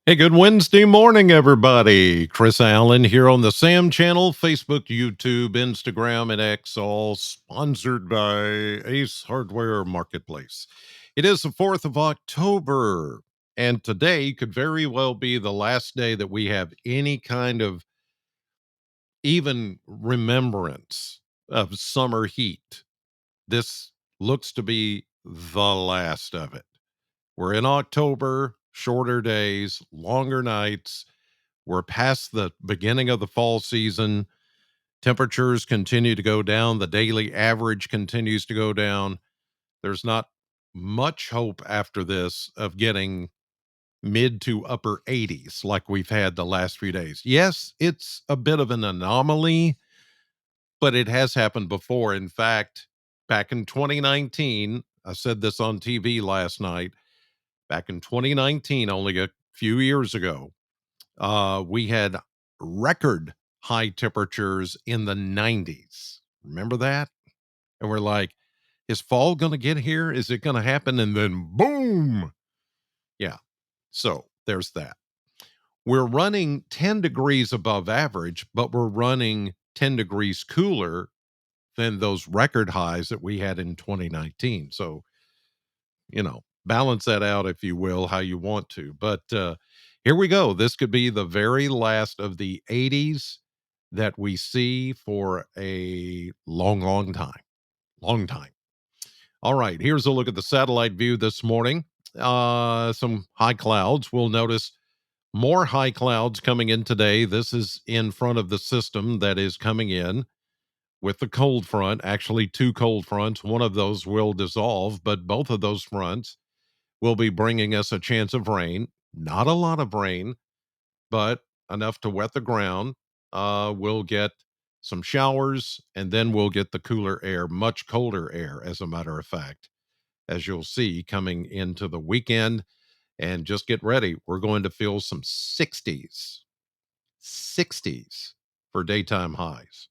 Hey, good Wednesday morning, everybody. Chris Allen here on the Sam channel, Facebook, YouTube, Instagram, and X, all sponsored by Ace Hardware Marketplace. It is the 4th of October, and today could very well be the last day that we have any kind of even remembrance of summer heat. This looks to be the last of it. We're in October, shorter days, longer nights. We're past the beginning of the fall season. Temperatures continue to go down. The daily average continues to go down. There's not much hope after this of getting mid to upper 80s like we've had the last few days. Yes, it's a bit of an anomaly, but it has happened before. In fact, back in 2019, I said this on TV last night. Back in 2019, only a few years ago, we had record high temperatures in the 90s. Remember that? And we're like, is fall going to get here? Is it going to happen? And then boom. Yeah. So there's that. We're running 10 degrees above average, but we're running 10 degrees cooler than those record highs that we had in 2019. So, balance that out, if you will, how you want to. But here we go. This could be the very last of the 80s that we see for a long, long time. Long time. All right. Here's a look at the satellite view this morning. Some high clouds. We'll notice more high clouds coming in today. This is in front of the system that is coming in with the cold front. Actually, two cold fronts. One of those will dissolve, but both of those fronts will be bringing us a chance of rain. Not a lot of rain, but enough to wet the ground. We'll get some showers, and then we'll get the cooler air, much colder air, as a matter of fact, as you'll see coming into the weekend. And just get ready. We're going to feel some 60s for daytime highs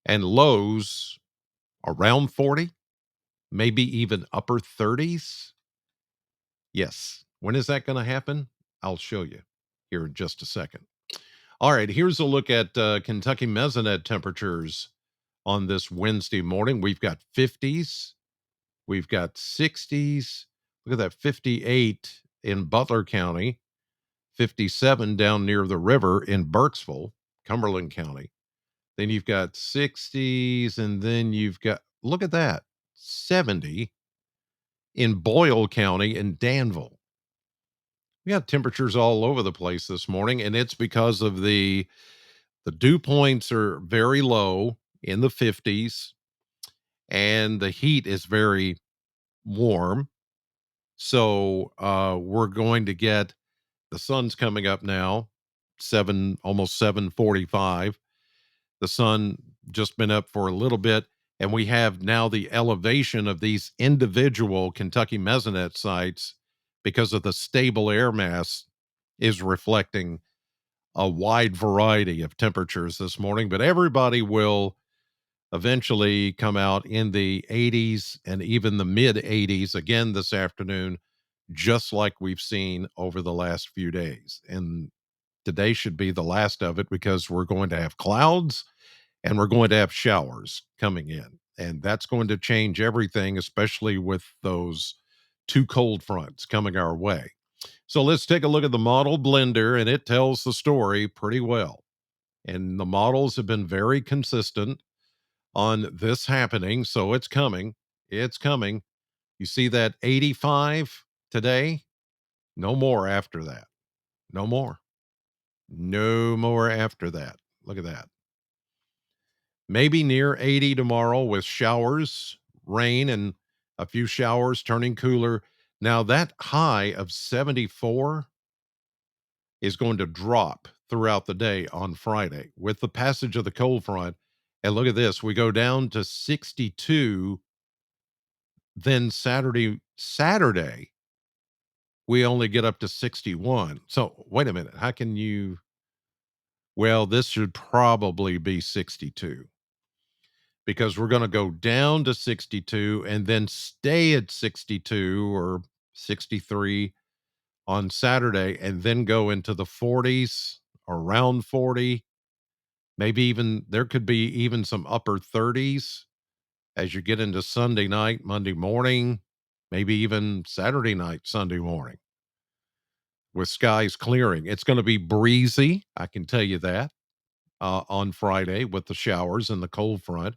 and lows around 40, maybe even upper 30s. Yes. When is that going to happen? I'll show you here in just a second. All right, here's a look at Kentucky mesonet temperatures on this Wednesday morning. We've got 50s, we've got 60s. Look at that, 58 in Butler County, 57 down near the river in Burkesville, Cumberland County. Then you've got 60s, and then you've got, look at that, 70 in Boyle County in Danville. We got temperatures all over the place this morning, and it's because of the dew points are very low in the 50s, and the heat is very warm. So we're going to get the sun's coming up now, almost 7:45. The sun just been up for a little bit, and we have now the elevation of these individual Kentucky mesonet sites because of the stable air mass is reflecting a wide variety of temperatures this morning, but everybody will eventually come out in the 80s and even the mid 80s again this afternoon, just like we've seen over the last few days. And today should be the last of it because we're going to have clouds and we're going to have showers coming in. And that's going to change everything, especially with those two cold fronts coming our way. So let's take a look at the model blender, and it tells the story pretty well. And the models have been very consistent on this happening. So it's coming. It's coming. You see that 85 today? No more after that. No more. No more after that. Look at that. Maybe near 80 tomorrow with showers, rain, and a few showers turning cooler. Now, that high of 74 is going to drop throughout the day on Friday with the passage of the cold front. And look at this, we go down to 62. Then Saturday, we only get up to 61. So wait a minute. How can you? Well, this should probably be 62 because we're going to go down to 62 and then stay at 62 or 63 on Saturday and then go into the 40s, around 40, maybe even there could be even some upper 30s as you get into Sunday night, Monday morning, maybe even Saturday night, Sunday morning with skies clearing. It's going to be breezy, I can tell you that, on Friday with the showers and the cold front.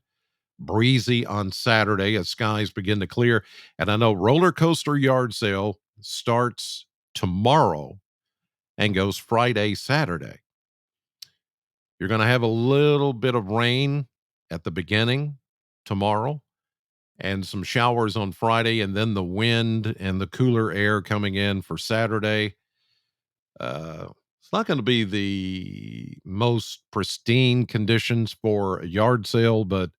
Breezy on Saturday as skies begin to clear. And I know roller coaster yard sale starts tomorrow and goes Friday, Saturday. You're going to have a little bit of rain at the beginning tomorrow and some showers on Friday, and then the wind and the cooler air coming in for Saturday. It's not going to be the most pristine conditions for a yard sale, but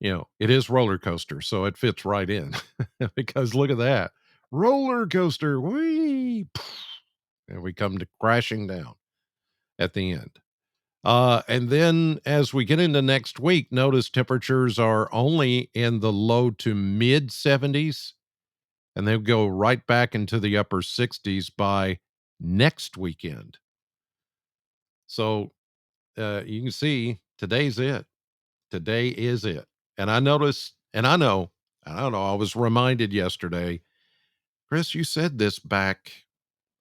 it is roller coaster, so it fits right in because look at that roller coaster, wee, and we come to crashing down at the end. And then as we get into next week, notice temperatures are only in the low to mid 70s, and they'll go right back into the upper 60s by next weekend. So you can see today's it. Today is it. And I noticed, and I don't know, I was reminded yesterday, Chris, you said this back,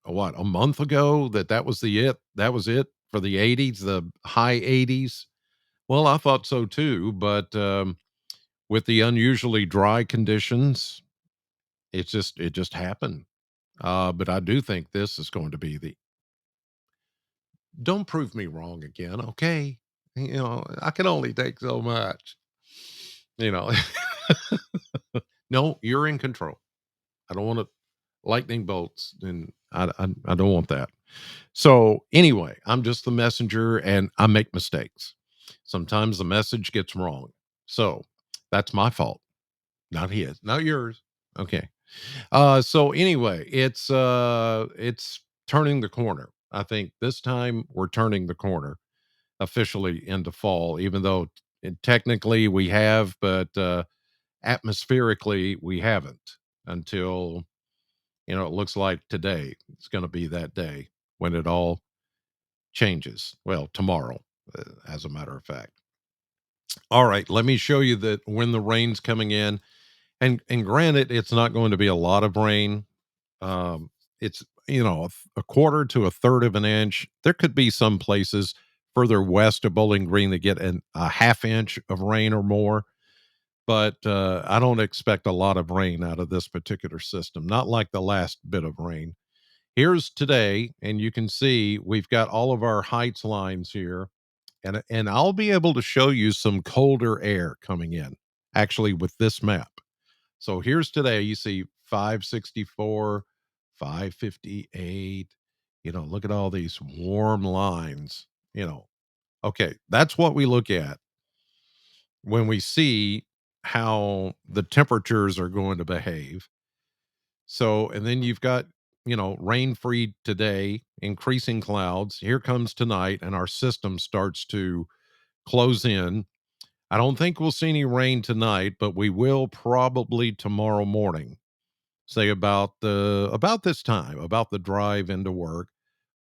what, a month ago that was that was it for the 80s, the high 80s. Well, I thought so too, but with the unusually dry conditions, it just happened. But I do think this is going to be the don't prove me wrong again, okay? I can only take so much. You know, no, you're in control. I don't want to lightning bolts, and I don't want that. So anyway, I'm just the messenger, and I make mistakes. Sometimes the message gets wrong, so that's my fault, not his, not yours. Okay. So anyway, it's turning the corner. I think this time we're turning the corner officially into fall, even though technically we have, but atmospherically we haven't until it looks like today. It's going to be that day when it all changes. Well, tomorrow, as a matter of fact. All right, let me show you that when the rain's coming in, and granted, it's not going to be a lot of rain. It's a quarter to a third of an inch. There could be some places further west of Bowling Green that get a half inch of rain or more, but I don't expect a lot of rain out of this particular system. Not like the last bit of rain. Here's today, and you can see we've got all of our heights lines here, and I'll be able to show you some colder air coming in actually with this map. So here's today. You see 564, 558. Look at all these warm lines. Okay, that's what we look at when we see how the temperatures are going to behave. So, and then you've got, rain free today, increasing clouds. Here comes tonight, and our system starts to close in. I don't think we'll see any rain tonight, but we will probably tomorrow morning. Say about this time, about the drive into work,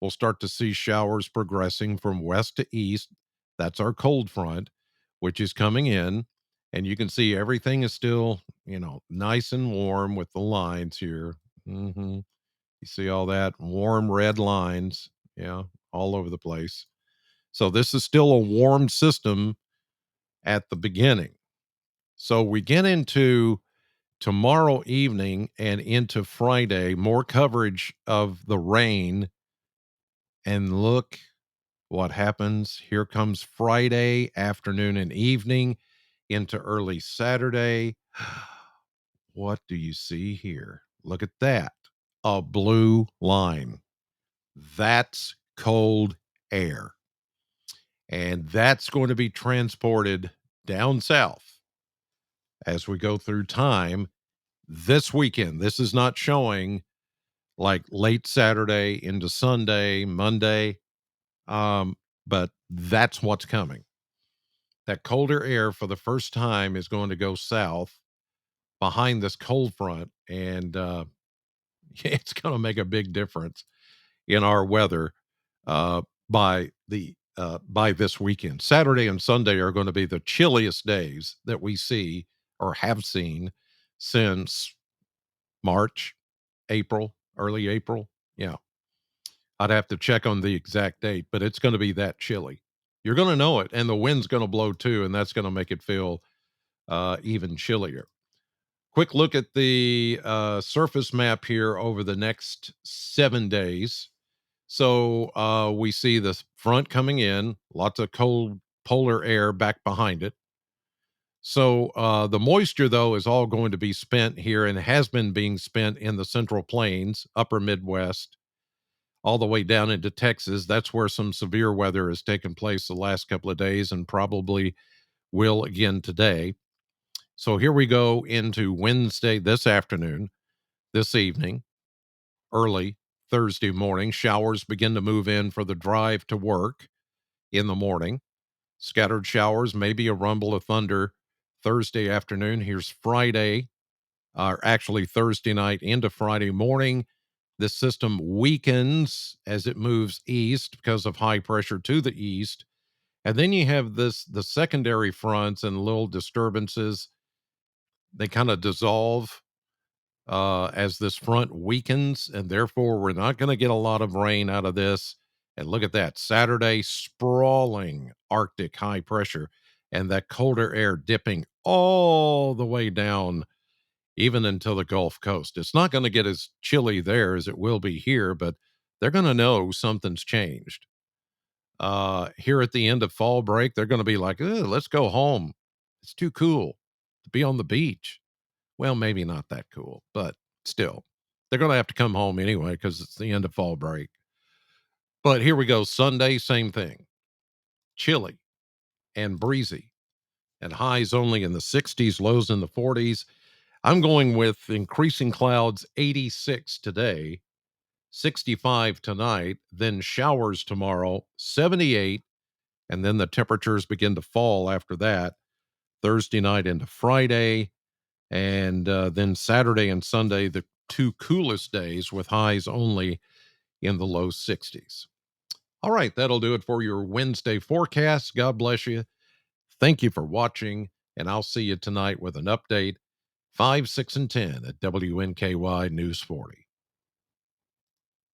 we'll start to see showers progressing from west to east. That's our cold front, which is coming in, and you can see everything is still, nice and warm with the lines here. You see all that warm red lines, yeah, all over the place. So this is still a warm system at the beginning. So we get into tomorrow evening and into Friday, more coverage of the rain. And look what happens. Here comes Friday afternoon and evening into early Saturday. What do you see here? Look at that. A blue line. That's cold air. And that's going to be transported down south as we go through time this weekend. This is not showing like late Saturday into Sunday, Monday. But that's what's coming. That colder air for the first time is going to go south behind this cold front. And It's going to make a big difference in our weather uh, by this weekend. Saturday and Sunday are going to be the chilliest days that we see or have seen since March, April, early April. Yeah, I'd have to check on the exact date, but it's going to be that chilly. You're going to know it, and the wind's going to blow too, and that's going to make it feel even chillier. Quick look at the surface map here over the next 7 days. So we see the front coming in, lots of cold polar air back behind it. So the moisture, though, is all going to be spent here and has been being spent in the central plains, upper Midwest, all the way down into Texas. That's where some severe weather has taken place the last couple of days and probably will again today. So here we go into Wednesday this afternoon, this evening, early Thursday morning. Showers begin to move in for the drive to work in the morning. Scattered showers, maybe a rumble of thunder Thursday afternoon. Here's Friday, or actually Thursday night into Friday morning. This system weakens as it moves east because of high pressure to the east. And then you have the secondary fronts and little disturbances. They kind of dissolve as this front weakens, and therefore we're not going to get a lot of rain out of this. And look at that Saturday, sprawling Arctic high pressure, and that colder air dipping all the way down, even until the Gulf Coast. It's not going to get as chilly there as it will be here, but they're going to know something's changed. Here at the end of fall break, they're going to be like, "Ugh, let's go home. It's too cool to be on the beach." Well, maybe not that cool, but still, they're going to have to come home anyway because it's the end of fall break. But here we go. Sunday, same thing. Chilly and breezy and highs only in the 60s, lows in the 40s. I'm going with increasing clouds, 86 today, 65 tonight, then showers tomorrow, 78, and then the temperatures begin to fall after that. Thursday night into Friday, and then Saturday and Sunday, the two coolest days with highs only in the low 60s. All right, that'll do it for your Wednesday forecast. God bless you. Thank you for watching, and I'll see you tonight with an update 5, 6, and 10 at WNKY News 40.